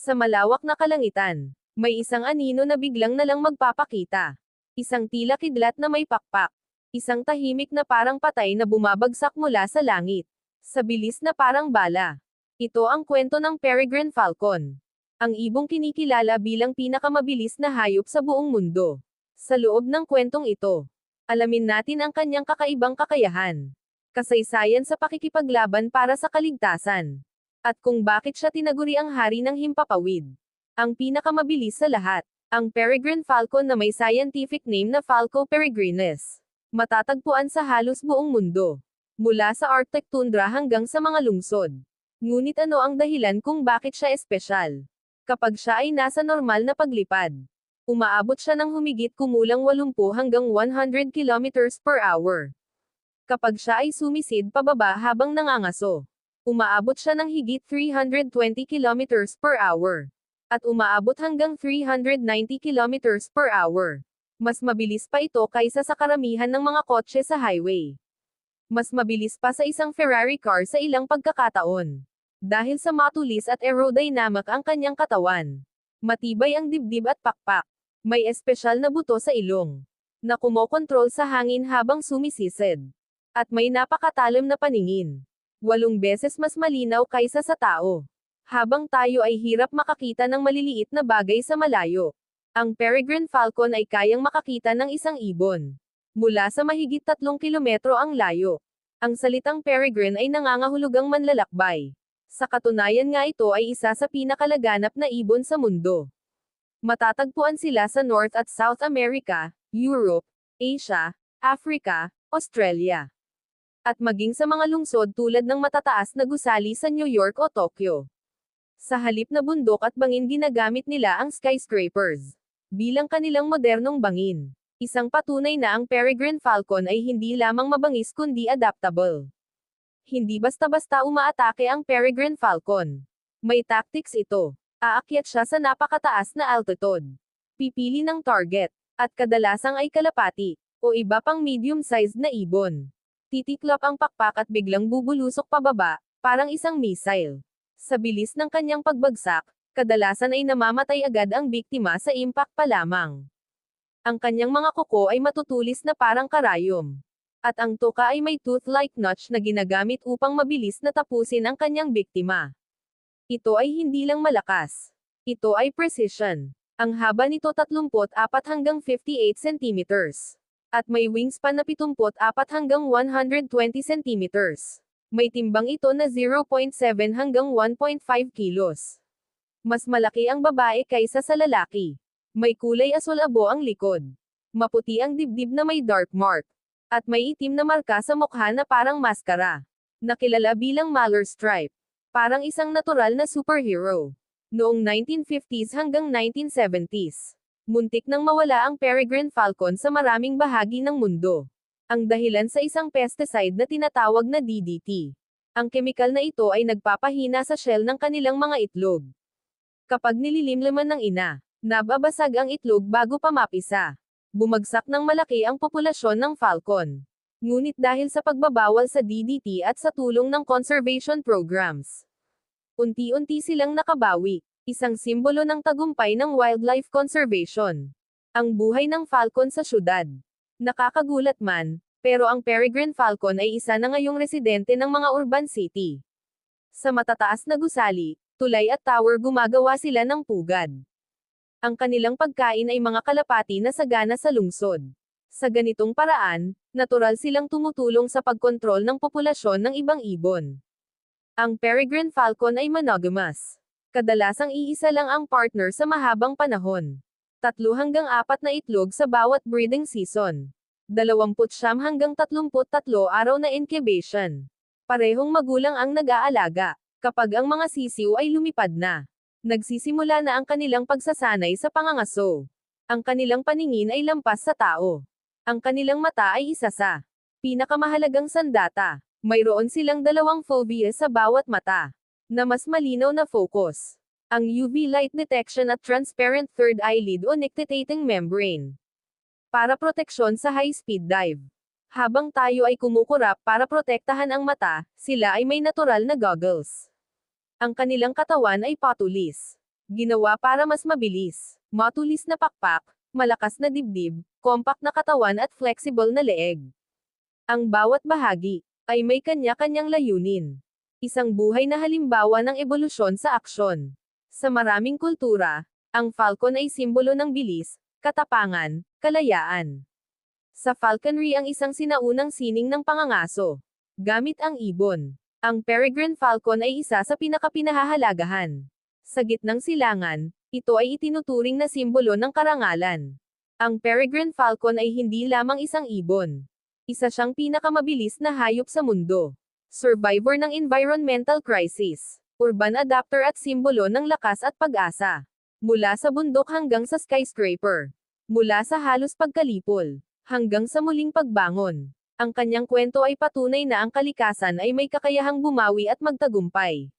Sa malawak na kalangitan, may isang anino na biglang nalang magpapakita. Isang tila kidlat na may pakpak. Isang tahimik na parang patay na bumabagsak mula sa langit. Sa bilis na parang bala. Ito ang kwento ng Peregrine Falcon. Ang ibong kinikilala bilang pinakamabilis na hayop sa buong mundo. Sa loob ng kwentong ito, alamin natin ang kanyang kakaibang kakayahan, kasaysayan sa pakikipaglaban para sa kaligtasan, at kung bakit siya tinaguri ang hari ng himpapawid. Ang pinakamabilis sa lahat, ang Peregrine Falcon na may scientific name na Falco peregrinus. Matatagpuan sa halos buong mundo, mula sa Arctic tundra hanggang sa mga lungsod. Ngunit ano ang dahilan kung bakit siya espesyal? Kapag siya ay nasa normal na paglipad, umaabot siya ng humigit kumulang 80 hanggang 100 kilometers per hour. Kapag siya ay sumisid pababa habang nangangaso, umaabot siya ng higit 320 kilometers per hour. At umaabot hanggang 390 kilometers per hour. Mas mabilis pa ito kaysa sa karamihan ng mga kotse sa highway. Mas mabilis pa sa isang Ferrari car sa ilang pagkakataon. Dahil sa matulis at aerodynamic ang kanyang katawan. Matibay ang dibdib at pakpak. May espesyal na buto sa ilong, na kumokontrol sa hangin habang sumisisid. At may napakatalim na paningin. 8 beses mas malinaw kaysa sa tao. Habang tayo ay hirap makakita ng maliliit na bagay sa malayo, ang Peregrine Falcon ay kayang makakita ng isang ibon. Mula sa mahigit 3 kilometro ang layo. Ang salitang peregrine ay nangangahulugang manlalakbay. Sa katunayan nga ito ay isa sa pinakalaganap na ibon sa mundo. Matatagpuan sila sa North at South America, Europe, Asia, Africa, Australia. At maging sa mga lungsod tulad ng matataas na gusali sa New York o Tokyo. Sa halip na bundok at bangin ginagamit nila ang skyscrapers bilang kanilang modernong bangin. Isang patunay na ang Peregrine Falcon ay hindi lamang mabangis kundi adaptable. Hindi basta-basta umaatake ang Peregrine Falcon. May tactics ito. Aakyat siya sa napakataas na altitude. Pipili ng target, at kadalasang ay kalapati, o iba pang medium-sized na ibon. Titiklop ang pakpak at biglang bubulusok pababa, parang isang missile. Sa bilis ng kanyang pagbagsak, kadalasan ay namamatay agad ang biktima sa impact pa lamang. Ang kanyang mga kuko ay matutulis na parang karayom. At ang tuka ay may tooth-like notch na ginagamit upang mabilis na tapusin ang kanyang biktima. Ito ay hindi lang malakas. Ito ay precision. Ang haba nito 34 hanggang 58 centimeters. At may wingspan na 74 hanggang 120 centimeters. May timbang ito na 0.7 hanggang 1.5 kilos. Mas malaki ang babae kaysa sa lalaki. May kulay asul-abo ang likod. Maputi ang dibdib na may dark mark. At may itim na marka sa mukha na parang maskara. Nakilala bilang Malheur stripe. Parang isang natural na superhero. Noong 1950s hanggang 1970s, muntik nang mawala ang Peregrine Falcon sa maraming bahagi ng mundo. Ang dahilan sa isang pesticide na tinatawag na DDT. Ang kemikal na ito ay nagpapahina sa shell ng kanilang mga itlog. Kapag nililimliman ng ina, nababasag ang itlog bago pa mapisa. Bumagsak ng malaki ang populasyon ng falcon. Ngunit dahil sa pagbabawal sa DDT at sa tulong ng conservation programs, unti-unti silang nakabawi. Isang simbolo ng tagumpay ng wildlife conservation. Ang buhay ng falcon sa syudad. Nakakagulat man, pero ang Peregrine Falcon ay isa na ngayong residente ng mga urban city. Sa matataas na gusali, tulay at tower gumagawa sila ng pugad. Ang kanilang pagkain ay mga kalapati na sagana sa lungsod. Sa ganitong paraan, natural silang tumutulong sa pagkontrol ng populasyon ng ibang ibon. Ang Peregrine Falcon ay monogamous. Kadalasang iisa lang ang partner sa mahabang panahon. 3 hanggang 4 na itlog sa bawat breeding season. 29 hanggang 33 araw na incubation. Parehong magulang ang nag-aalaga. Kapag ang mga sisiw ay lumipad na, nagsisimula na ang kanilang pagsasanay sa pangangaso. Ang kanilang paningin ay lampas sa tao. Ang kanilang mata ay isa sa pinakamahalagang sandata. Mayroon silang 2 fovea sa bawat mata, na mas malinaw na focus. Ang UV light detection at transparent third eyelid o nictitating membrane. Para proteksyon sa high-speed dive. Habang tayo ay kumukurap para protektahan ang mata, sila ay may natural na goggles. Ang kanilang katawan ay patulis. Ginawa para mas mabilis, matulis na pakpak, malakas na dibdib, compact na katawan at flexible na leeg. Ang bawat bahagi ay may kanya-kanyang layunin. Isang buhay na halimbawa ng ebolusyon sa aksyon. Sa maraming kultura, ang falcon ay simbolo ng bilis, katapangan, kalayaan. Sa falconry ang isang sinaunang sining ng pangangaso. Gamit ang ibon. Ang peregrine falcon ay isa sa pinakapinahahalagahan. Sa gitnang silangan, ito ay itinuturing na simbolo ng karangalan. Ang peregrine falcon ay hindi lamang isang ibon. Isa siyang pinakamabilis na hayop sa mundo. Survivor ng environmental crisis. Urban adapter at simbolo ng lakas at pag-asa. Mula sa bundok hanggang sa skyscraper. Mula sa halos pagkalipol hanggang sa muling pagbangon. Ang kanyang kwento ay patunay na ang kalikasan ay may kakayahang bumawi at magtagumpay.